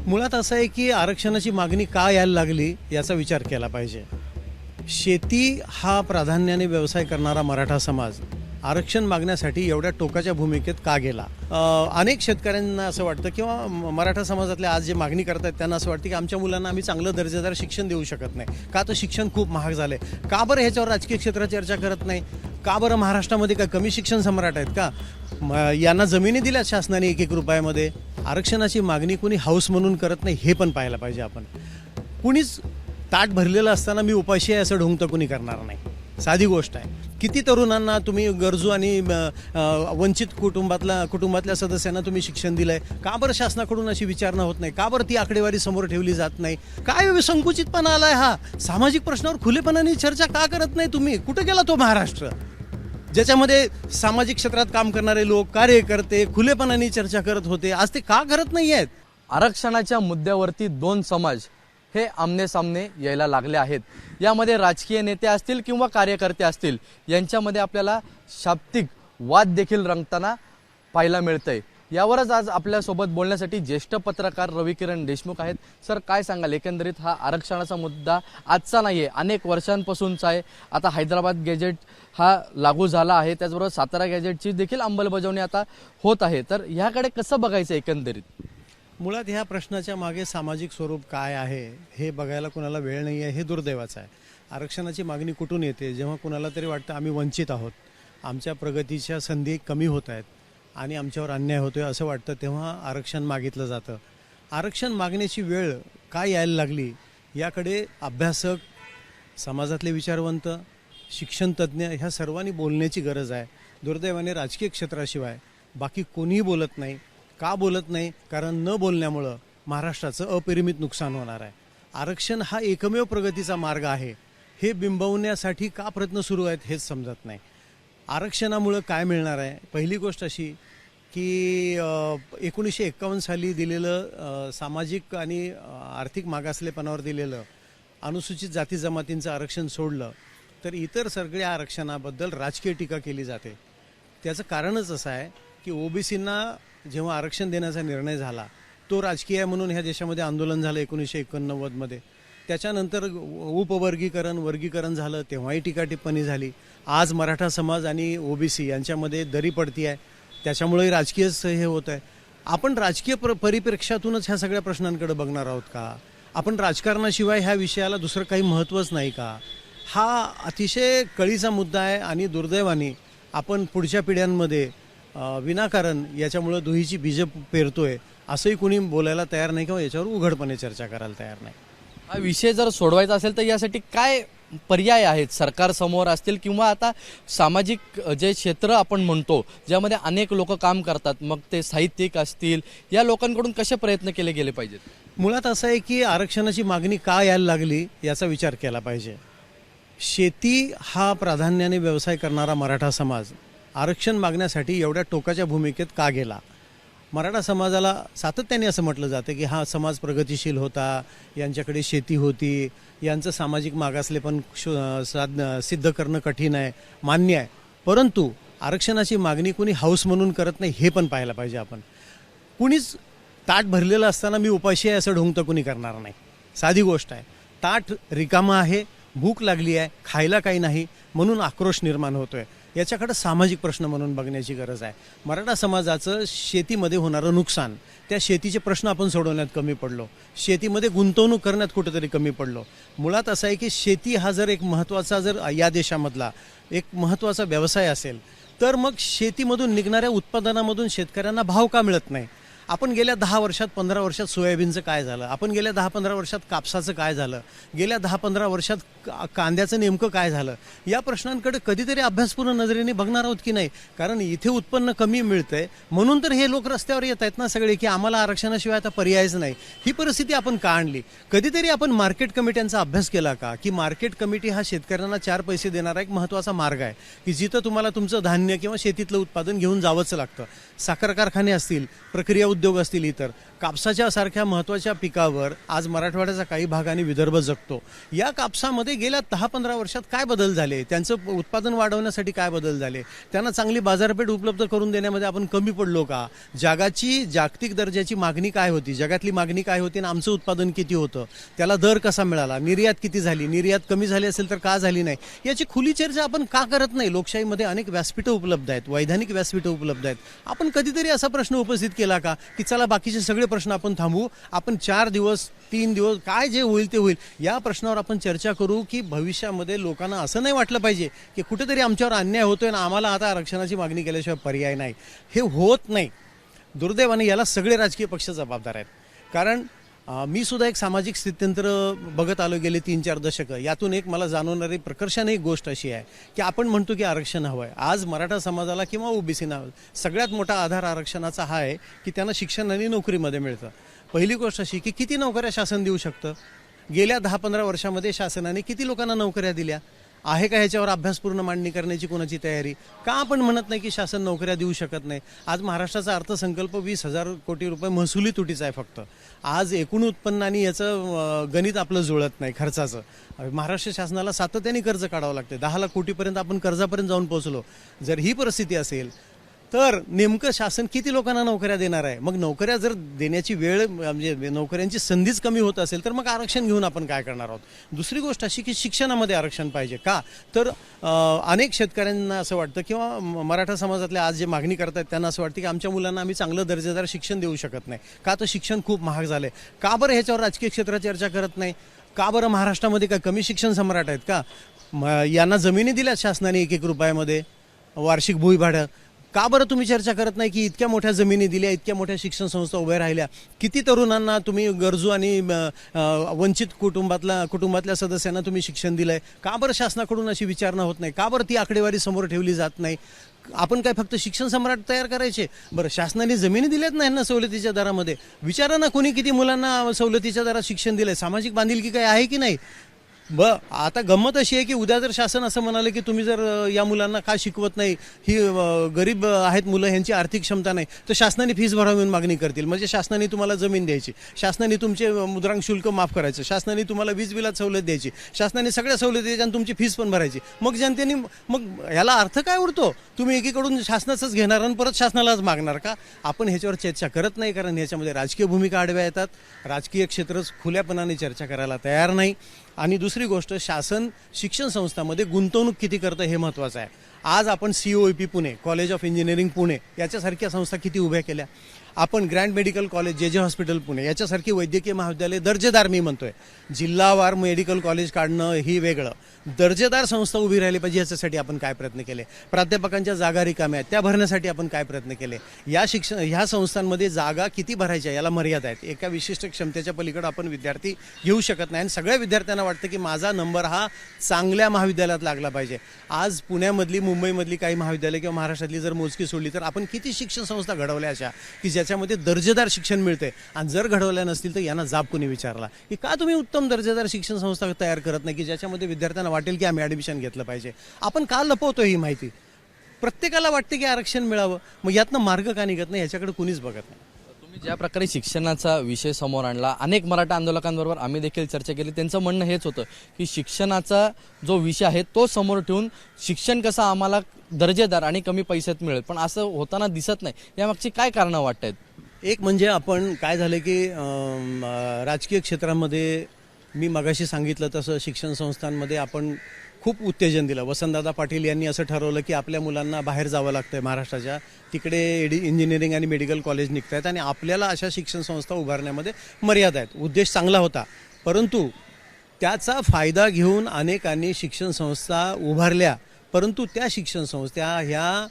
मुळात असं आहे की आरक्षणाची मागणी का यायला लागली याचा विचार केला पाहिजे. शेती हा प्राधान्याने व्यवसाय करणारा मराठा समाज आरक्षण मागण्यासाठी एवढ्या टोकाच्या भूमिकेत का गेला? अनेक शेतकऱ्यांना असं वाटतं किंवा मराठा समाजातल्या आज जे मागणी करतात त्यांना असं वाटतं की आमच्या मुलांना आम्ही चांगलं दर्जेदार शिक्षण देऊ शकत नाही. का तर शिक्षण खूप महाग झालं आहे. का बरं ह्याच्यावर राजकीय क्षेत्रात चर्चा करत नाही? का बरं महाराष्ट्रामध्ये काय कमी शिक्षण सम्राट आहेत का? यांना जमिनी दिल्या शासनाने 1-1 रुपयामध्ये. आरक्षणाची मागणी कुणी हाऊस म्हणून करत नाही हे पण पाहायला पाहिजे आपण. कुणीच ताट भरलेलं असताना मी उपाशी आहे असं ढोंग तर कुणी करणार नाही. साधी गोष्ट आहे. किती तरुणांना तुम्ही गरजू आणि वंचित कुटुंबातल्या सदस्यांना तुम्ही शिक्षण दिलंय? का बरं शासनाकडून अशी विचारणा होत नाही? का बरं ती आकडेवारी समोर ठेवली जात नाही? काय संकुचितपणा आलाय हा? सामाजिक प्रश्नावर खुलेपणाने चर्चा का करत नाही तुम्ही? कुठे गेला तो महाराष्ट्र ज्याच्यामध्ये सामाजिक क्षेत्रात काम करणारे लोक, कार्यकर्ते खुलेपणाने चर्चा करत होते? आज ते का करत नाही आहेत? आरक्षणाच्या मुद्द्यावरती दोन समाज हे आमने सामने यायला लागले आहेत. यामध्ये राजकीय नेते असतील किंवा कार्यकर्ते असतील, यांच्यामध्ये आपल्याला शाब्दिक वाद देखील रंगताना पाहायला मिळतंय. यावरच आज आपल्यासोबत बोलण्यासाठी ज्येष्ठ पत्रकार रविकिरण देशमुख आहेत. सर, काय सांगाल? एकंदरीत हा आरक्षणाचा मुद्दा आजचा नाही आहे, अनेक वर्षांपासूनचा आहे. आता हैदराबाद गॅजेट हा लागू झाला आहे, त्याचबरोबर सातारा गॅजेटची देखील अंमलबजावणी आता होत आहे. तर ह्याकडे कसं बघायचं एकंदरीत? मुळात ह्या प्रश्नाच्या मागे सामाजिक स्वरूप काय आहे हे बघायला कुणाला वेळ नाही आहे, हे दुर्दैवाचं आहे. आरक्षणाची मागणी कुठून येते? जेव्हा कुणाला तरी वाटतं आम्ही वंचित आहोत, आमच्या प्रगतीच्या संधी कमी होत आहेत आणि आमच्यावर अन्याय होतोय असं वाटतं, तेव्हा आरक्षण मागितलं जातं. आरक्षण मागण्याची वेळ काय यायला लागली याकडे अभ्यासक, समाजातले विचारवंत, शिक्षणतज्ज्ञ ह्या सर्वांनी बोलण्याची गरज आहे. दुर्दैवाने राजकीय क्षेत्राशिवाय बाकी कोणीही बोलत नाही. का बोलत नाही? कारण न बोलण्यामुळं महाराष्ट्राचं अपरिमित नुकसान होणार आहे. आरक्षण हा एकमेव प्रगतीचा मार्ग आहे हे बिंबवण्यासाठी का प्रयत्न सुरू आहेत हेच समजत नाही. आरक्षणामुळं काय मिळणार आहे? पहिली गोष्ट अशी की 1951 साली दिलेलं सामाजिक आणि आर्थिक मागासलेपणावर दिलेलं अनुसूचित जाती जमातींचं आरक्षण सोडलं तर इतर सगळ्या आरक्षणाबद्दल राजकीय टीका केली जाते. त्याचं कारणच असं आहे की ओबीसींना जेव्हा आरक्षण देण्याचा निर्णय झाला तो राजकीय आहे म्हणून ह्या देशामध्ये आंदोलन झालं 1989मध्ये. त्याच्यानंतर वर्गीकरण झालं, तेव्हाही टीका टिप्पणी झाली. आज मराठा समाज आणि ओबीसी यांच्यामध्ये दरी पडती आहे, त्याच्यामुळेही राजकीयच हे होत आहे. आपण राजकीय परिप्रेक्ष्यातूनच ह्या सगळ्या प्रश्नांकडे बघणार आहोत का? आपण राजकारणाशिवाय ह्या विषयाला दुसरं काही महत्त्वच नाही का? हा अतिशय कळीचा मुद्दा आहे आणि दुर्दैवाने आपण पुढच्या पिढ्यांमध्ये विनाकारण याच्यामुळं दुहीची बीजं पेरतोय असंही कुणी बोलायला तयार नाही किंवा याच्यावर उघडपणे चर्चा करायला तयार नाही. हा विषय जर सोडवायचा असेल तर यासाठी काय पर्याय आहेत सरकार समोर असतील किंवा आता सामाजिक जे क्षेत्र आपण म्हणतो ज्यामध्ये अनेक लोक काम करतात, मग ते साहित्यिक असतील, या लोकांकडून कसे प्रयत्न केले गेले पाहिजेत? मुळात असं आहे की आरक्षणाची मागणी का यायला लागली याचा विचार केला पाहिजे. शेती हा प्राधान्याने व्यवसाय करणारा मराठा समाज आरक्षण मागण्यासाठी एवढ्या टोकाच्या भूमिकेत का गेला? मराठा समाजाला सातत्याने असं म्हटलं जातं की हा समाज प्रगतिशील होता, यांच्याकडे शेती होती, यांचं सामाजिक मागासलेपण सिद्ध करणं कठीण आहे, मान्य आहे. परंतु आरक्षणाची मागणी कुणी हाऊस म्हणून करत नाही हे पण पाहायला पाहिजे आपण. कुणीच ताट भरलेलं असताना मी उपाशी आहे असं ढोंग तर कुणी करणार नाही. साधी गोष्ट आहे. ताट रिकामं आहे, भूक लागली आहे, खायला काही नाही म्हणून आक्रोश निर्माण होतोय. याच्याकडे सामाजिक प्रश्न म्हणून बघण्याची गरज आहे. मराठा समाजाचं शेतीमध्ये होणारं नुकसान, त्या शेतीचे प्रश्न आपण सोडवण्यात कमी पडलो, शेतीमध्ये गुंतवणूक करण्यात कुठेतरी कमी पडलो. मुळात असं आहे की शेती हा जर एक महत्त्वाचा या देशामधला एक महत्त्वाचा व्यवसाय असेल तर मग शेतीमधून निघणाऱ्या उत्पादनामधून शेतकऱ्यांना भाव का मिळत नाही? आपण गेल्या 10 वर्षात 15 वर्षात सोयाबीनचं काय झालं? आपण गेल्या 10-15 वर्षात कापसाचं काय झालं? गेल्या 10-15 वर्षात कांद्याचं नेमकं काय झालं? या प्रश्नांकडे कधीतरी अभ्यासपूर्ण नजरेने बघणार आहोत की नाही? कारण इथे उत्पन्न कमी मिळतंय म्हणून तर हे लोक रस्त्यावर येत आहेत ना सगळे की आम्हाला आरक्षणाशिवाय आता पर्यायच नाही. ही परिस्थिती आपण का आणली? कधीतरी आपण मार्केट कमिट्यांचा अभ्यास केला का? की मार्केट कमिटी हा शेतकऱ्यांना 4 पैसे देणारा एक महत्त्वाचा मार्ग आहे की जिथं तुम्हाला तुमचं धान्य किंवा शेतीतलं उत्पादन घेऊन जावंच लागतं. साखर कारखाने असतील, प्रक्रिया उद्योग असतील, इतर कापसाच्या सारख्या महत्त्वाच्या पिकावर आज मराठवाड्याचा काही भाग आणि विदर्भ जगतो. या कापसामध्ये गेल्या 10-15 वर्षात काय बदल झाले, त्यांचं उत्पादन वाढवण्यासाठी काय बदल झाले, त्यांना चांगली बाजारपेठ उपलब्ध करून देण्यामध्ये आपण कमी पडलो का, जगाची जागतिक दर्जाची मागणी काय होती, जगातली मागणी काय होती आणि आमचं उत्पादन किती होतं, त्याला दर कसा मिळाला, निर्यात किती झाली, निर्यात कमी झाली असेल तर का झाली नाही, याची खुली चर्चा आपण का करत नाही. लोकशाहीमध्ये अनेक व्यासपीठं उपलब्ध आहेत, वैधानिक व्यासपीठं उपलब्ध आहेत. आपण कधीतरी असा प्रश्न उपस्थित केला का की चला बाकीचे सगळे प्रश्न आपण थांबवू, आपण 4 दिवस 3 दिवस काय जे होईल ते होईल, या प्रश्नावर आपण चर्चा करू की भविष्यामध्ये लोकांना असं नाही वाटलं पाहिजे की कुठेतरी आमच्यावर अन्याय होतोय ना आम्हाला आता आरक्षणाची मागणी केल्याशिवाय पर्याय नाही. हे होत नाही. दुर्दैवाने याला सगळे राजकीय पक्ष जबाबदार आहेत. कारण मी सुद्धा एक सामाजिक स्थित्यंतर बघत आलो गेले 3-4 दशकं. यातून एक मला जाणवणारी प्रकर्षाने एक गोष्ट अशी आहे की आपण म्हणतो की आरक्षण हवं आहे. आज मराठा समाजाला किंवा ओबीसीना सगळ्यात मोठा आधार आरक्षणाचा हा आहे की त्यांना शिक्षण आणि नोकरीमध्ये मिळतं. पहिली गोष्ट अशी की किती नोकऱ्या शासन देऊ शकतं. गेल्या 10-15 वर्षामध्ये शासनाने किती लोकांना नोकऱ्या दिल्या आहे का, ह्याच्यावर अभ्यासपूर्ण मांडणी करण्याची कोणाची तयारी. का आपण म्हणत नाही की शासन नोकऱ्या देऊ शकत नाही. आज महाराष्ट्राचा अर्थसंकल्प 20,000 कोटी रुपये महसुली तुटीचा आहे फक्त. आज एकूण उत्पन्नाने याचं गणित आपलं जुळत नाही खर्चाचं. महाराष्ट्र शासनाला सातत्याने कर्ज काढावं लागते. 10 लाख कोटीपर्यंत आपण कर्जापर्यंत जाऊन पोहोचलो. जर ही परिस्थिती असेल तर नेमकं शासन किती लोकांना नोकऱ्या देणार आहे. मग नोकऱ्या जर देण्याची वेळ म्हणजे नोकऱ्यांची संधीच कमी होत असेल तर मग आरक्षण घेऊन आपण काय करणार आहोत. दुसरी गोष्ट अशी की शिक्षणामध्ये आरक्षण पाहिजे का, तर अनेक शेतकऱ्यांना असं वाटतं किंवा मराठा समाजातल्या आज जे मागणी करतात त्यांना असं वाटतं की आमच्या मुलांना आम्ही चांगलं दर्जेदार शिक्षण देऊ शकत नाही का, तर शिक्षण खूप महाग झालंय. का बरं ह्याच्यावर राजकीय क्षेत्रात चर्चा करत नाही. का बरं महाराष्ट्रामध्ये काय कमी शिक्षण सम्राट आहेत का. यांना जमिनी दिल्या शासनाने 1-1 रुपयामध्ये वार्षिक भूभाडं. का बरं तुम्ही चर्चा करत नाही की इतक्या मोठ्या जमिनी दिल्या, इतक्या मोठ्या शिक्षण संस्था उभ्या राहिल्या, किती तरुणांना तुम्ही गरजू आणि वंचित कुटुंबातल्या सदस्यांना तुम्ही शिक्षण दिलंय. का बरं शासनाकडून अशी विचारणा होत नाही. का बरं ती आकडेवारी समोर ठेवली जात नाही. आपण काय फक्त शिक्षण सम्राट तयार करायचे. बरं शासनाने जमिनी दिल्यात नाही ना सवलतीच्या दरामध्ये. विचारा ना कोणी किती मुलांना सवलतीच्या दरात शिक्षण दिलंय. सामाजिक बांधिलकी काय आहे की नाही. आता गंमत अशी आहे की उद्या जर शासन असं म्हणाले की तुम्ही जर या मुलांना का शिकवत नाही, ही गरीब आहेत मुलं, ह्यांची आर्थिक क्षमता नाही, तर शासनाने फीस भरावी म्हणून मागणी करतील. म्हणजे शासनाने तुम्हाला जमीन द्यायची, शासनाने तुमचे मुद्रांक शुल्क माफ करायचं, शासनाने तुम्हाला वीज बिलात सवलत द्यायची, शासनाने सगळ्या सवलती द्यायच्या आणि तुमची फीस पण भरायची. मग जनतेने मग ह्याला अर्थ काय उरतो. तुम्ही एकीकडून शासनाचंच घेणार आणि परत शासनालाच मागणार का. आपण ह्याच्यावर चर्चा करत नाही कारण ह्याच्यामध्ये राजकीय भूमिका आडव्या येतात. राजकीय क्षेत्रच खुल्यापणाने चर्चा करायला तयार नाही. आणि दुसरी गोष्ट, शासन शिक्षण संस्थांमध्ये गुंतवणूक किती करतं हे महत्त्वाचं आहे. आज आपण COEP Pune, college of engineering Pune याच्यासारख्या संस्था किती उभ्या केल्या. आपण grand medical college, JJ hospital Pune याच्यासारखी वैद्यकीय महाविद्यालय दर्जेदार, मी म्हणतोय जिल्हावार मेडिकल कॉलेज काढणं ही वेगळं, दर्जेदार संस्था उभी राहिली पाहिजे याच्यासाठी आपण काय प्रयत्न केले. प्राध्यापकांच्या जागा रिकाम्या आहेत त्या भरण्यासाठी आपण काय प्रयत्न केले. ह्या संस्थांमध्ये जागा किती भरायच्या याला मर्यादा आहेत. एका विशिष्ट क्षमतेच्या पलीकडे आपण विद्यार्थी घेऊ शकत नाही आणि सगळ्या विद्यार्थ्यांना वाटतं की माझा नंबर हा चांगल्या महाविद्यालयात लागला पाहिजे. आज पुण्यामधली, मुंबईमधली काही महाविद्यालय किंवा महाराष्ट्रातली जर मोजकी सोडली तर आपण किती शिक्षण संस्था घडवल्या अशा की ज्याच्यामध्ये दर्जेदार शिक्षण मिळते. आणि जर घडवल्या नसतील तर यांना जाब कोणी विचारला की का तुम्ही उत्तम दर्जेदार शिक्षण संस्था तयार करत नाही की ज्याच्यामध्ये विद्यार्थ्यांना वाटेल की आम्ही ॲडमिशन घेतलं पाहिजे. आपण का लपवतो ही माहिती. प्रत्येकाला वाटते की आरक्षण मिळावं, मग यातनं मार्ग का निघत नाही याच्याकडे कुणीच बघत नाही. तुम्ही ज्या प्रकारे शिक्षणाचा विषय समोर आणला, अनेक मराठा आंदोलकांबरोबर आम्ही देखील चर्चा केली. त्यांचं म्हणणं हेच होतं की शिक्षणाचा जो विषय आहे तो समोर ठेवून शिक्षण कसं आम्हाला दर्जेदार आणि कमी पैशात मिळेल, पण असं होताना दिसत नाही. यामागची काय कारणं वाटत आहेत. एक म्हणजे आपण काय झालं की राजकीय क्षेत्रामध्ये मी मगाशी सांगितलं तसं शिक्षण संस्थांमध्ये आपण खूप उत्तेजन दिलं. वसंतदादा पाटील यांनी असं ठरवलं की आपल्या मुलांना बाहेर जावं लागतंय महाराष्ट्राच्या, तिकडे इंजिनिअरिंग आणि मेडिकल कॉलेज निघत आहेत आणि आपल्याला अशा शिक्षण संस्था उभारण्यामध्ये मर्यादा आहेत. उद्देश चांगला होता, परंतु त्याचा फायदा घेऊन अनेकांनी शिक्षण संस्था उभारल्या. परंतु त्या शिक्षण संस्था ह्या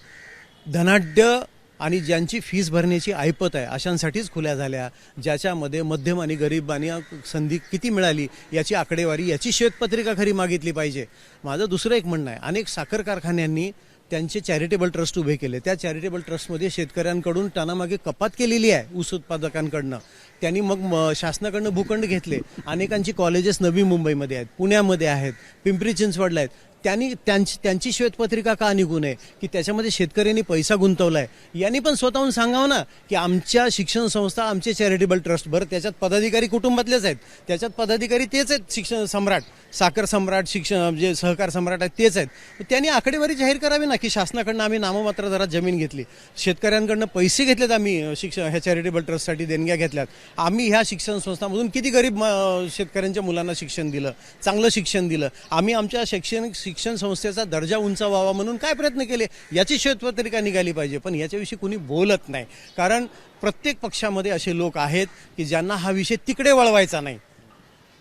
धनाढ्य आणि ज्यांची फीस भरण्याची ऐपत आहे अशांसाठीच खुल्या झाल्या, ज्याच्यामध्ये मध्यम आणि गरिबांनी संधी किती मिळाली याची आकडेवारी, याची श्वेतपत्रिका खरी मागितली पाहिजे. माझं दुसरं एक म्हणणं आहे, अनेक साखर कारखान्यांनी त्यांचे चॅरिटेबल ट्रस्ट उभे केले. त्या चॅरिटेबल ट्रस्टमध्ये शेतकऱ्यांकडून टनामागे कपात केलेली आहे ऊस उत्पादकांकडनं. त्यांनी मग शासनाकडनं भूखंड घेतले. अनेकांची कॉलेजेस नवी मुंबईमध्ये आहेत, पुण्यामध्ये आहेत, पिंपरी चिंचवडला आहेत. त्यांची श्वेतपत्रिका का निघू नये की त्याच्यामध्ये शेतकऱ्यांनी पैसा गुंतवलाय. यांनी पण स्वतःहून सांगावं ना की आमच्या शिक्षण संस्था, आमचे चॅरिटेबल ट्रस्ट, बरं त्याच्यात पदाधिकारी कुटुंबातलेच आहेत, त्याच्यात पदाधिकारी तेच आहेत, शिक्षण सम्राट, साखर सम्राट, शिक्षण जे सहकार सम्राट आहेत तेच आहेत. त्यांनी आकडेवारी जाहीर करावी ना की शासनाकडनं आम्ही नाममात्र दरात जमीन घेतली, शेतकऱ्यांकडनं पैसे घेतलेत, आम्ही ह्या चॅरिटेबल ट्रस्टसाठी देणग्या घेतल्यात, आम्ही ह्या शिक्षण संस्थांमधून किती गरीब शेतकऱ्यांच्या मुलांना शिक्षण दिलं, चांगलं शिक्षण दिलं, आम्ही आमच्या शिक्षण संस्थेचा दर्जा उंचावावा म्हणून काय प्रयत्न केले, याची श्वेतपत्रिका निघाली पाहिजे. पण याच्याविषयी कुणी बोलत नाही, कारण प्रत्येक पक्षामध्ये असे लोक आहेत की ज्यांना हा विषय तिकडे वळवायचा नाही.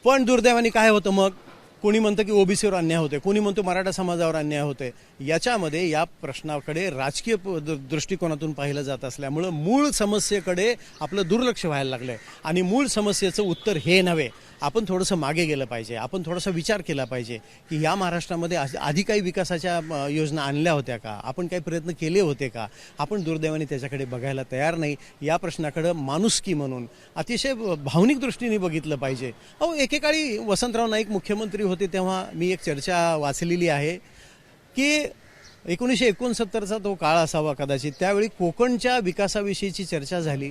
पण दुर्दैवाने काय होतं, मग कोणी म्हणतं की ओबीसीवर अन्याय होते, कोणी म्हणतो मराठा समाजावर अन्याय होते. याच्यामध्ये या प्रश्नाकडे राजकीय दृष्टिकोनातून पाहिलं जात असल्यामुळं मूळ समस्येकडे आपलं दुर्लक्ष व्हायला लागलंय. आणि मूळ समस्येचं उत्तर हे नव्हे, आपण थोडंसं मागे गेलं पाहिजे, आपण थोडासा विचार केला पाहिजे की या महाराष्ट्रामध्ये आधी काही विकासाच्या योजना आणल्या होत्या का, आपण काही प्रयत्न केले होते का. आपण दुर्दैवाने त्याच्याकडे बघायला तयार नाही. या प्रश्नाकडे माणुसकी म्हणून अतिशय भावनिक दृष्टीने बघितलं पाहिजे. एकेकाळी वसंतराव नाईक मुख्यमंत्री होते तेव्हा मी एक चर्चा वाचलेली आहे की 1969चा तो काळ असावा कदाचित, त्यावेळी कोकणच्या विकासाविषयीची चर्चा झाली.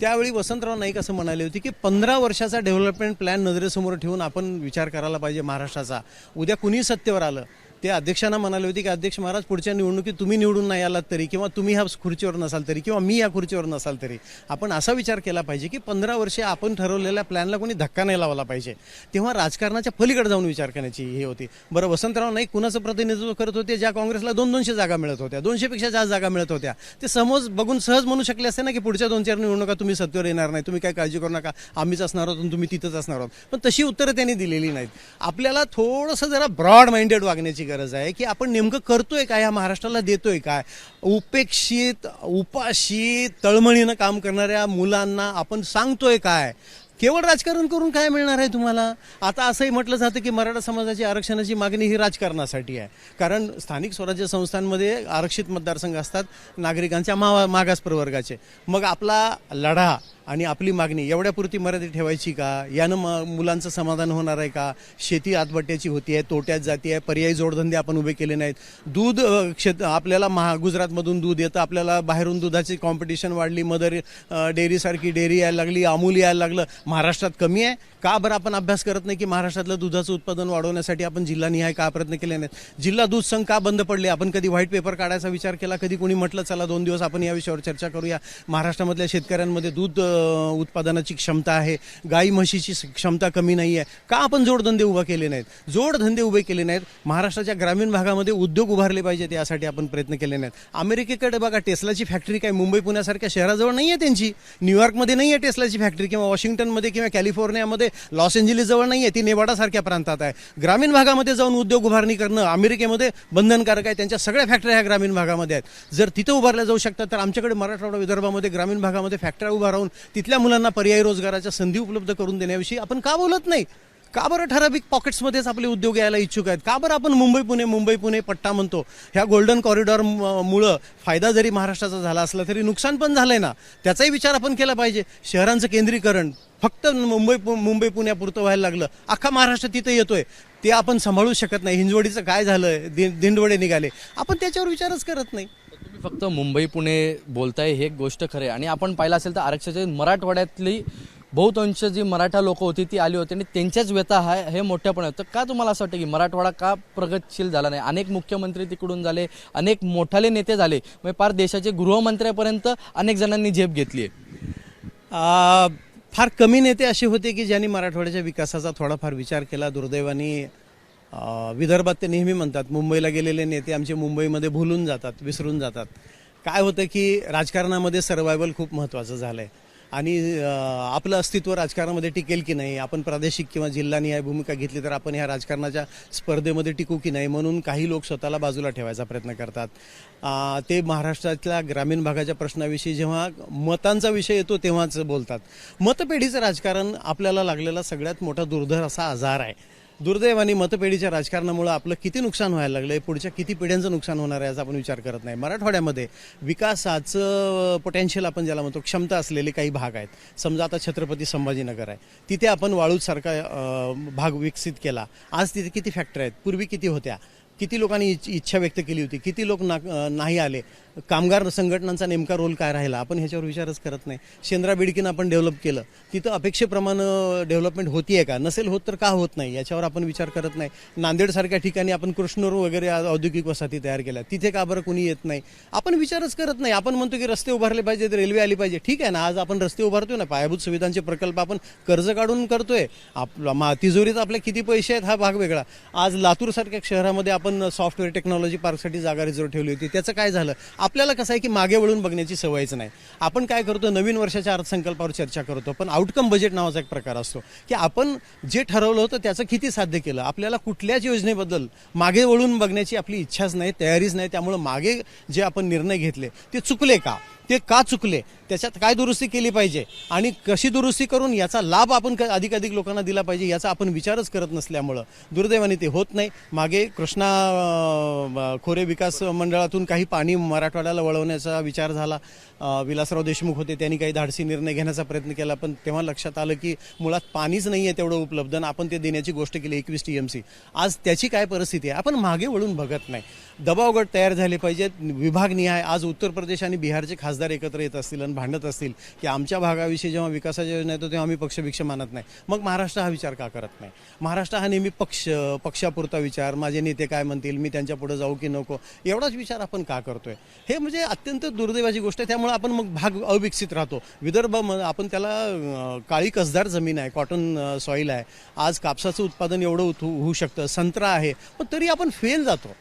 त्यावेळी वसंतराव नाईक असं म्हणाले होते की 15 वर्षाचा डेव्हलपमेंट प्लॅन नजरेसमोर ठेवून आपण विचार करायला पाहिजे महाराष्ट्राचा. उद्या कुणी सत्तेवर आलं, ते अध्यक्षांना म्हणाले होते की अध्यक्ष महाराज, पुढच्या निवडणुकीत तुम्ही निवडून नाही आलात तरी, किंवा तुम्ही ह्या खुर्चीवर नसाल तरी, किंवा मी या खुर्चीवर नसाल तरी, आपण असा विचार केला पाहिजे की 15 वर्षे आपण ठरवलेल्या प्लॅनला कोणी धक्का नाही लावला पाहिजे. तेव्हा राजकारणाच्या पलीकडे जाऊन विचार करण्याची हे होती. बरं, वसंतराव नाईक कुणाचं प्रतिनिधित्व करत होते? ज्या काँग्रेसला 200 जागा मिळत होत्या, 200पेक्षा जास्त जागा मिळत होत्या, ते समोर बघून सहज म्हणू शकले असते ना की पुढच्या 2-4 निवडणुका तुम्ही सत्तेवर येणार नाही, तुम्ही काय काळजी करू नका, आम्हीच असणार आहोत, तुम्ही तिथंच असणार आहोत. पण तशी उत्तरं त्यांनी दिलेली नाहीत. आपल्याला थोडंसं जरा ब्रॉड माइंडेड वागण्याची गरज आहे की आपण नेमकं करतोय काय, या महाराष्ट्राला देतोय काय. उपेक्षित, उपाशी, तळमळीनं काम करणाऱ्या मुलांना आपण सांगतोय काय. केवळ राजकारण करून काय मिळणार आहे तुम्हाला. आता असंही म्हटलं जातं की मराठा समाजाची आरक्षणाची मागणी ही राजकारणासाठी आहे, कारण स्थानिक स्वराज्य संस्थांमध्ये आरक्षित मतदारसंघ असतात नागरिकांच्या मागास प्रवर्गाचे. मग आपला लढा आणि आपली मागणी एवढ्यापुरती मर्यादित ठेवायची का? यानं मुलांचं समाधान होणार आहे का? शेती आत्महत्याची होती आहे, तोट्यात जाती आहे, पर्यायी जोडधंदे आपण उभे केले नाहीत. दूध आपल्याला गुजरातमधून दूध येतं, आपल्याला बाहेरून दुधाची कॉम्पिटिशन वाढली, मदर डेअरीसारखी डेअरी यायला लागली, अमूल यायला लागलं. महाराष्ट्रात कमी आहे का? बरं, आपण अभ्यास करत नाही की महाराष्ट्रातलं दुधाचं उत्पादन वाढवण्यासाठी आपण जिल्हानिहाय का प्रयत्न केले नाहीत? जिल्हा दूध संघ का बंद पडले? आपण कधी व्हाईट पेपर काढायचा विचार केला? कधी कोणी म्हटलं चला 2 दिवस आपण या विषयावर चर्चा करूया? महाराष्ट्रामधल्या शेतकऱ्यांमध्ये दूध उत्पादनाची क्षमता आहे, गाई म्हशीची क्षमता कमी नाही आहे का? आपण जोडधंदे उभा केले नाहीत. जोडधंदे उभे केले नाहीत. महाराष्ट्राच्या ग्रामीण भागामध्ये उद्योग उभारले पाहिजेत, यासाठी आपण प्रयत्न केले नाहीत. अमेरिकेकडे बघा, टेस्लाची फॅक्टरी काय मुंबई पुण्यासारख्या शहराजवळ नाही आहे त्यांची. न्यूयॉर्कमध्ये नाही आहे टेस्लाची फॅक्टरी, किंवा वॉशिंग्टनमध्ये किंवा कॅलिफोर्नियामध्ये लॉस एंजेलिस जवळ नाही आहे, ती नेवाडासारख्या प्रांतात आहे. ग्रामीण भागामध्ये जाऊन उद्योग उभारणी करणं अमेरिकेमध्ये बंधनकारक आहे. त्यांच्या सगळ्या फॅक्टऱ्या ह्या ग्रामीण भागामध्ये आहेत. जर तिथं उभारल्या जाऊ शकतात तर आमच्याकडे मराठवाडा विदर्भामध्ये ग्रामीण भागामध्ये फॅक्टऱ्या उभा राहून तिथल्या मुलांना पर्यायी रोजगाराच्या संधी उपलब्ध करून देण्याविषयी आपण का बोलत नाही? का बरं ठराविक पॉकेट्समध्येच आपले उद्योग यायला इच्छुक आहेत? का बरं आपण मुंबई पुणे पट्टा म्हणतो? ह्या गोल्डन कॉरिडॉर मुळे फायदा जरी महाराष्ट्राचा झाला असला तरी नुकसान पण झालंय ना, त्याचाही विचार आपण केला पाहिजे. शहरांचं केंद्रीकरण फक्त मुंबई पुण्यापुरतं व्हायला लागलं, अख्खा महाराष्ट्र तिथं येतोय, ते आपण सांभाळू शकत नाही. हिंजवडीचं काय झालं, दिंडवडे निघाले, आपण त्याच्यावर विचारच करत नाही. तुम्ही फक्त मुंबई पुणे बोलताय, हे गोष्ट खरे. आणि आपण पाहिलं असेल तर आरक्षणाच्या मराठवाड्यातली बहुतांश जी मराठा लोक होती ती आली होती आणि त्यांच्याच व्यथा हे मोठ्यापणे होतं. का तुम्हाला असं वाटतं की मराठवाडा का प्रगतशील झाला नाही? अनेक मुख्यमंत्री तिकडून झाले, अनेक मोठाले नेते झाले, म्हणजे पार देशाचे गृहमंत्र्यापर्यंत अनेक जणांनी झेप घेतली आहे. फार कमी नेते असे होते की ज्यांनी मराठवाड्याच्या विकासाचा थोडाफार विचार केला. दुर्दैवाने विदर्भात ते नेहमी म्हणतात मुंबईला गेलेले नेते आमचे मुंबईमध्ये भुलून जातात, विसरून जातात. काय होतं की राजकारणामध्ये सर्व्हायव्हल खूप महत्त्वाचं झालं आहे आणि आपलं अस्तित्व राजकारणामध्ये टिकेल की नाही, आपण प्रादेशिक किंवा जिल्हानिहाय भूमिका घेतली तर आपण ह्या राजकारणाच्या स्पर्धेमध्ये टिकू की नाही, म्हणून काही लोक स्वतःला बाजूला ठेवायचा प्रयत्न करतात. ते महाराष्ट्रातल्या ग्रामीण भागाच्या प्रश्नाविषयी जेव्हा मतांचा विषय येतो तेव्हाच बोलतात. मतपेढीचं राजकारण आपल्याला लागलेला सगळ्यात मोठा दुर्धर असा आजार आहे. दुर्दैवाने मतपेढीच्या राजकारणामुळे आपलं किती नुकसान व्हायला लागलं आहे, पुढच्या किती पिढ्यांचं नुकसान होणार आहे याचा आपण विचार करत नाही. मराठवाड्यामध्ये विकासाचं पोटेन्शियल आपण ज्याला म्हणतो, क्षमता असलेले काही भाग आहेत. समजा आता छत्रपती संभाजीनगर आहे, तिथे आपण वाळूसारखा भाग विकसित केला. आज तिथे किती फॅक्टरी आहेत, पूर्वी किती होत्या? किती लोकांनी इच्छा व्यक्त केली होती, किती लोक नाही आले, कामगार संघटनांचा नेमका रोल काय राहिला, आपण ह्याच्यावर विचारच करत नाही. शेंद्रा बिडकीनं आपण डेव्हलप केलं, तिथं अपेक्षेप्रमाणे डेव्हलपमेंट होतीये का, नसेल होत तर का होत नाही याच्यावर आपण विचार करत नाही. नांदेडसारख्या ठिकाणी आपण कृष्णोर वगैरे औद्योगिक वसाहती तयार केल्या, तिथे का बरं कोणी येत नाही, आपण विचारच करत नाही. आपण म्हणतो की रस्ते उभारले पाहिजेत, रेल्वे आली पाहिजे, ठीक आहे ना, आज आपण रस्ते उभारतोय ना, पायाभूत सुविधांचे प्रकल्प आपण कर्ज काढून करतोय, आपला तिजोरीत आपल्या किती पैसे आहेत हा भाग वेगळा. आज लातूरसारख्या शहरामध्ये आपण सॉफ्टवेअर टेक्नॉलॉजी पार्कसाठी जागा रिझर्व ठेवली होती, त्याचं काय झालं. आपल्याला कसं आहे की मागे वळून बघण्याची सवयच नाही. आपण काय करतो, नवीन वर्षाच्या अर्थसंकल्पावर चर्चा करतो, पण आउटकम बजेट नावाचा एक प्रकार असतो की आपण जे ठरवलं होतं त्याचं किती साध्य केलं. आपल्याला कुठल्याच योजनेबद्दल मागे वळून बघण्याची आपली इच्छाच नाही, तयारीच नाही. त्यामुळे मागे जे आपण निर्णय घेतले ते चुकले का, ते का चुकले, त्याच्यात काय दुरुस्ती केली पाहिजे आणि कशी दुरुस्ती करून याचा लाभ आपण अधिकाधिक लोकांना दिला पाहिजे याचा आपण विचारच करत नसल्यामुळं दुर्दैवाने ते होत नाही. मागे कृष्णा खोरे विकास मंडळातून काही पाणी मराठवाड्याला वळवण्याचा विचार झाला, विलासराव देशमुख होते, त्यांनी काही धाडसी निर्णय घेण्याचा प्रयत्न केला, पण तेव्हा लक्षात आलं की मुळात पाणीच नाही आहे तेवढं उपलब्ध, आणि आपण ते देण्याची गोष्ट केली 21 TMC. आज त्याची काय परिस्थिती आहे, आपण मागे वळून बघत नाही. दबावगट तयार झाले पाहिजेत विभागनिहाय. आज उत्तर प्रदेश आणि बिहारचे खासदार एकत्र येत असतील आणि भांडत असतील की आमच्या भागाविषयी जेव्हा विकासाच्या योजना येतो तेव्हा आम्ही पक्षभिक्ष मानत नाही, मग महाराष्ट्र हा विचार का करत नाही. महाराष्ट्र हा नेहमी पक्षापुरता विचार, माझे नेते काय म्हणतील, मी त्यांच्या पुढे जाऊ की नको, एवढाच विचार आपण का करतोय, हे म्हणजे अत्यंत दुर्दैवाची गोष्ट आहे. त्यामुळे आपण मग भाग अविकसित राहतो. विदर्भ आपण त्याला काळी कसदार जमीन आहे, कॉटन सॉईल आहे, आज कापसाचं उत्पादन एवढं होऊ शकतं, संत्रा आहे, पण तरी आपण फेल जातो.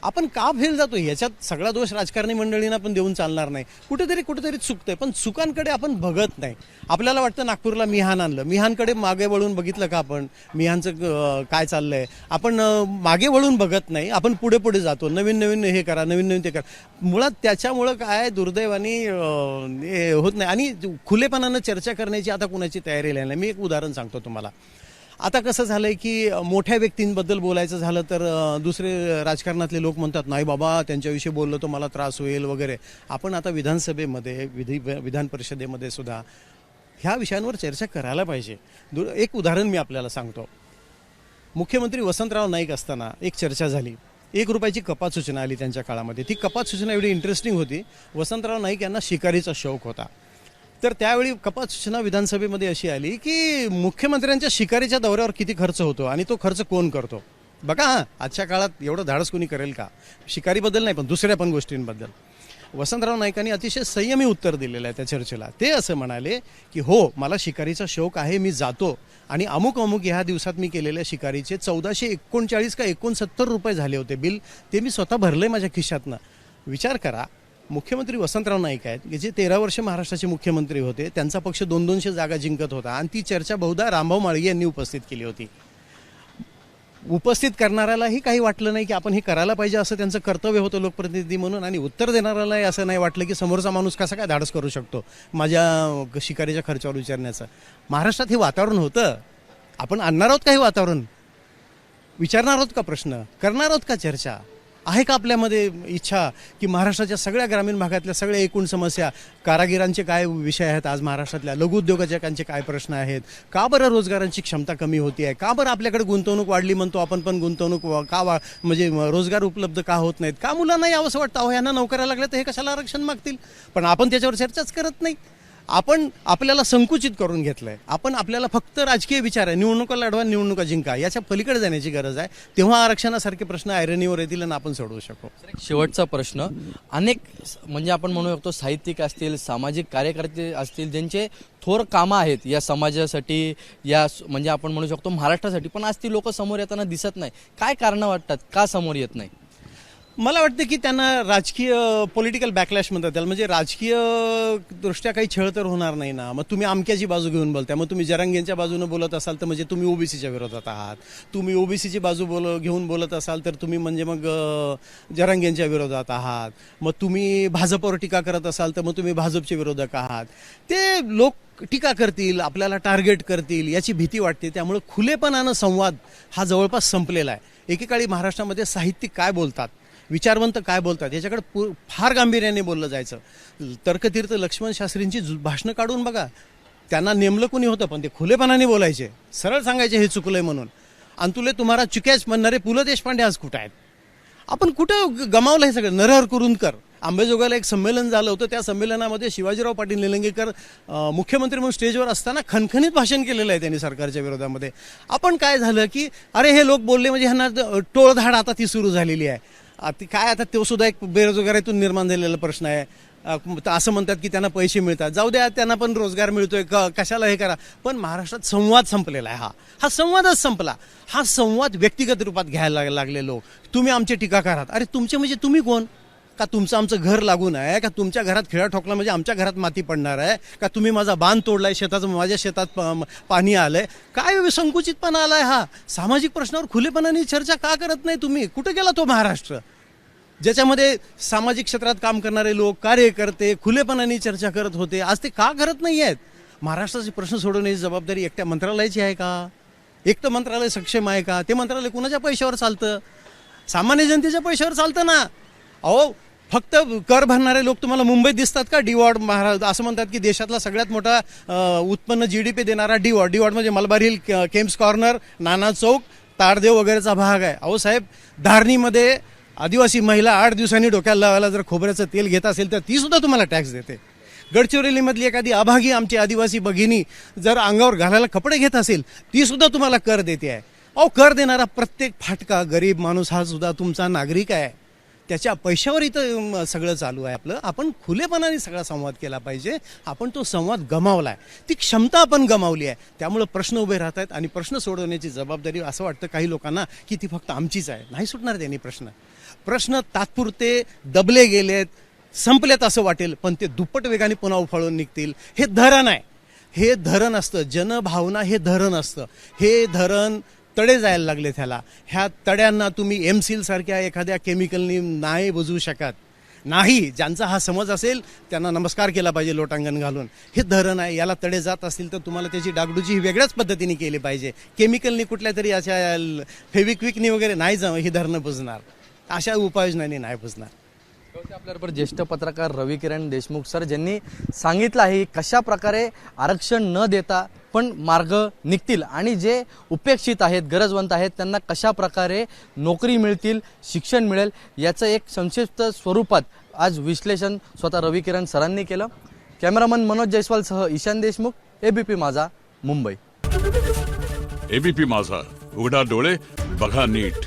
आपण का फेल जातो याच्यात सगळा दोष राजकारणी मंडळींना पण देऊन चालणार नाही. कुठेतरी चुकतंय, पण चुकांकडे आपण बघत नाही. आपल्याला वाटतं नागपूरला मिहान आणलं, मिहानकडे मागे वळून बघितलं का आपण, मिहानचं काय चाललंय, आपण मागे वळून बघत नाही, आपण पुढे जातो, नवीन हे करा, नवीन ते करा. मुळात त्याच्यामुळं काय दुर्दैवाने होत नाही आणि खुलेपणानं चर्चा करण्याची आता कुणाची तयारी नाही. मी एक उदाहरण सांगतो तुम्हाला. आता कसं झालंय की मोठ्या व्यक्तींबद्दल बोलायचं झालं तर दुसरे राजकारणातले लोक म्हणतात नाही बाबा त्यांच्याविषयी बोललो तर मला त्रास होईल वगैरे. आपण आता विधानसभेमध्ये विधान परिषदेमध्ये सुद्धा ह्या विषयांवर चर्चा करायला पाहिजे. एक उदाहरण मी आपल्याला सांगतो. मुख्यमंत्री वसंतराव नाईक असताना एक चर्चा झाली, 1 रुपयाची कपात सूचना आली त्यांच्या काळामध्ये. ती कपात सूचना एवढी इंटरेस्टिंग होती, वसंतराव नाईक यांना शिकारीचा शौक होता. तर त्यावेळी कपात सूचना विधानसभेमध्ये अशी आली की मुख्यमंत्र्यांच्या शिकारीच्या दौऱ्यावर किती खर्च होतो आणि तो खर्च कोण करतो. बघा हां, आजच्या काळात एवढं धाडस कोणी करेल का, शिकारीबद्दल नाही पण दुसऱ्या पण गोष्टींबद्दल. वसंतराव नाईकांनी अतिशय संयमी उत्तर दिलेलं आहे त्या चर्चेला. ते असं म्हणाले की हो, मला शिकारीचा शौक आहे, मी जातो आणि अमुक ह्या दिवसात मी केलेल्या शिकारीचे 1439 का 69 रुपये झाले होते बिल, ते मी स्वतः भरलंय माझ्या खिशातनं. विचार करा, मुख्यमंत्री वसंतराव नाईक आहेत की जे 13 वर्ष महाराष्ट्राचे मुख्यमंत्री होते, त्यांचा पक्ष 200 जागा जिंकत होता आणि ती चर्चा बहुधा रामभाऊ माळगे यांनी उपस्थित केली होती. उपस्थित करणाऱ्यालाही काही वाटलं नाही की आपण हे करायला पाहिजे, असं त्यांचं कर्तव्य होतं लोकप्रतिनिधी म्हणून, आणि उत्तर देणाऱ्यालाही असं नाही वाटलं की समोरचा माणूस कसा काय धाडस करू शकतो माझ्या शिकारीच्या खर्चावर विचारण्याचं. महाराष्ट्रात हे वातावरण होतं, आपण आणणार आहोत का हे वातावरण, विचारणार आहोत का प्रश्न, करणार आहोत का चर्चा, आहे का आपल्यामध्ये इच्छा की महाराष्ट्राच्या सगळ्या ग्रामीण भागातल्या सगळ्या एकूण समस्या, कारागिरांचे काय विषय आहेत आज महाराष्ट्रातल्या, लघुउद्योजकांचे काय प्रश्न आहेत, का बरं रोजगारांची क्षमता कमी होती आहे, का बरं आपल्याकडे गुंतवणूक वाढली म्हणतो आपण पण गुंतवणूक का म्हणजे रोजगार उपलब्ध का होत नाहीत, का मुलांना यावं असं वाटतं अहो यांना नोकऱ्या लागल्या तर हे कशाला आरक्षण मागतील, पण आपण त्याच्यावर चर्चाच करत नाही. आपण आपल्याला संकुचित करून घेतलंय. आपण आपल्याला फक्त राजकीय विचार आहे, निवडणुका लढवा निवडणुका जिंका, याच्या पलीकडे जाण्याची गरज आहे. तेव्हा आरक्षणासारखे प्रश्न ऐरणीवर येतील आणि आपण सोडवू शकू. शेवटचा प्रश्न, अनेक म्हणजे आपण म्हणू शकतो साहित्यिक असतील, सामाजिक कार्यकर्ते असतील, ज्यांचे थोर कामं आहेत या समाजासाठी, या म्हणजे आपण म्हणू शकतो महाराष्ट्रासाठी, पण आज ती लोक समोर येताना दिसत नाही. काय कारणं वाटतात, का समोर येत नाही? मला वाटतं की त्यांना राजकीय पॉलिटिकल बॅकलॅश म्हणतात त्याला, म्हणजे राजकीय दृष्ट्या काही छळ तर होणार नाही ना. मग तुम्ही अमक्याची बाजू घेऊन बोलताय, मग तुम्ही जरांगेंच्या बाजूने बोलत असाल तर म्हणजे तुम्ही ओबीसीच्या विरोधात आहात, तुम्ही ओबीसीची बाजू घेऊन बोलत असाल तर तुम्ही म्हणजे मग जरांगेंच्या विरोधात आहात, मग तुम्ही भाजपवर टीका करत असाल तर मग तुम्ही भाजपचे विरोधक आहात. ते लोक टीका करतील, आपल्याला टार्गेट करतील याची भीती वाटते. त्यामुळे खुलेपणानं संवाद हा जवळपास संपलेला आहे. एकेकाळी महाराष्ट्रामध्ये साहित्यिक काय बोलतात, विचारवंत काय बोलतात याच्याकडे फार गांभीर्याने बोललं जायचं. तर्कतीर्थ लक्ष्मण शास्त्रींची भाषणं काढून बघा, त्यांना नेमलं कोणी होतं पण ते खुलेपणाने बोलायचे, सरळ सांगायचे हे चुकलंय म्हणून. आणि तुले तुम्हाला चुक्याच म्हणणारे पु ल देशपांडे आज कुठं आहेत, आपण कुठं गमावलं हे सगळं? नरहर कुरुंदकर, अंबेजोगाईला एक संमेलन झालं होतं, त्या संमेलनामध्ये शिवाजीराव पाटील निलंगेकर मुख्यमंत्री म्हणून स्टेजवर असताना खणखणीत भाषण केलेलं आहे त्यांनी सरकारच्या विरोधामध्ये. आपण काय झालं की अरे हे लोक बोलले म्हणजे ह्यांना टोळधाड आता ती सुरू झालेली आहे. काय आता तो सुद्धा एक बेरोजगारीतून निर्माण झालेला प्रश्न आहे. असं म्हणतात की त्यांना पैसे मिळतात, जाऊ द्या, त्यांना पण रोजगार मिळतोय, कशाला हे करा. पण महाराष्ट्रात संवाद संपलेला आहे. हा संवादच संपला. हा संवाद व्यक्तिगत रूपात घ्यायला लागले लोक. तुम्ही आमचे टीकाकार आहात. अरे तुमचे म्हणजे तुम्ही कोण? का तुमचं आमचं घर लागून आहे? का तुमच्या घरात खिळा ठोकला म्हणजे आमच्या घरात माती पडणार आहे? का तुम्ही माझा बांध तोडलाय शेताचं, माझ्या शेतात पाणी आलंय? काय संकुचितपणा आलाय हा? सामाजिक प्रश्नावर खुलेपणाने चर्चा का करत नाही तुम्ही? कुठे गेला तो महाराष्ट्र ज्याच्यामध्ये सामाजिक क्षेत्रात काम करणारे लोक, कार्यकर्ते खुलेपणाने चर्चा करत होते? आज ते का करत नाही आहेत? महाराष्ट्राचे प्रश्न सोडवण्याची जबाबदारी एकट्या मंत्रालयाची आहे का? एकटं मंत्रालय सक्षम आहे का? ते मंत्रालय कुणाच्या पैशावर चालतं? सामान्य जनतेच्या पैशावर चालतं ना. अहो फक्त कर भरणारे लोक तुम्हाला मुंबईत दिसतात का? डिवॉर्ड महाराज असं म्हणतात की देशातला सगळ्यात मोठा उत्पन्न GDP देणारा डिवॉर्ड म्हणजे मलबार हिल, केम्स कॉर्नर, नाना चौक, ताडदेव वगैरेचा भाग आहे. अहो साहेब, धारणीमध्ये आदिवासी महिला 8 दिवसांनी डोक्याला लावायला जर खोबऱ्याचं तेल घेत असेल तर ती सुद्धा तुम्हाला टॅक्स देते. गडचिरोलीमधली एखादी अभागी आमची आदिवासी भगिनी जर अंगावर घालायला कपडे घेत असेल ती सुद्धा तुम्हाला कर देते आहे. अहो कर देणारा प्रत्येक फाटका गरीब माणूस हा सुद्धा तुमचा नागरिक आहे. त्याच्या पैशावर इथं सगळं चालू आहे आपलं. आपण खुलेपणाने सगळा संवाद केला पाहिजे. आपण तो संवाद गमावला आहे, ती क्षमता आपण गमावली आहे. त्यामुळे प्रश्न उभे राहत आहेत आणि प्रश्न सोडवण्याची जबाबदारी असं वाटतं काही लोकांना की ती फक्त आमचीच आहे. नाही सुटणार त्यांनी प्रश्न तात्पुरते दबले गेलेत, संपलेत असं वाटेल, पण ते दुप्पट वेगाने पुन्हा उफाळून निघतील. हे धरण आहे, हे धरण असतं. जनभावना हे धरण असतं. हे धरण तडे जायला लागले त्याला. ह्या तड्यांना तुम्ही एमसील सारख्या एखाद्या केमिकलनी नाही बुजवू शकत. नाही, ज्यांचा हा समज असेल त्यांना नमस्कार केला पाहिजे लोटांगण घालून. हे धरण आहे, याला तडे जात असतील तर तुम्हाला त्याची डागडुजी ही वेगळ्याच पद्धतीने केली पाहिजे. केमिकलनी कुठल्या तरी अशा फेविक्विकनी वगैरे नाही जावं ही धरणं बुजणार, अशा उपाययोजनांनी नाही बुजणार. आपल्याबरोबर ज्येष्ठ पत्रकार रविकिरण देशमुख सर, ज्यांनी सांगितलं आहे कशा प्रकारे आरक्षण न देता पण मार्ग निघतील आणि जे उपेक्षित आहेत, गरजवंत आहेत, त्यांना कशा प्रकारे नोकरी मिळतील, शिक्षण मिळेल, याचं एक संक्षिप्त स्वरूपात आज विश्लेषण स्वतः रविकिरण सरांनी केलं. कॅमेरामन मनोज जयस्वालसह ईशान देशमुख, ABP माझा, मुंबई. ABP माझा, उघडा डोळे बघा नीट.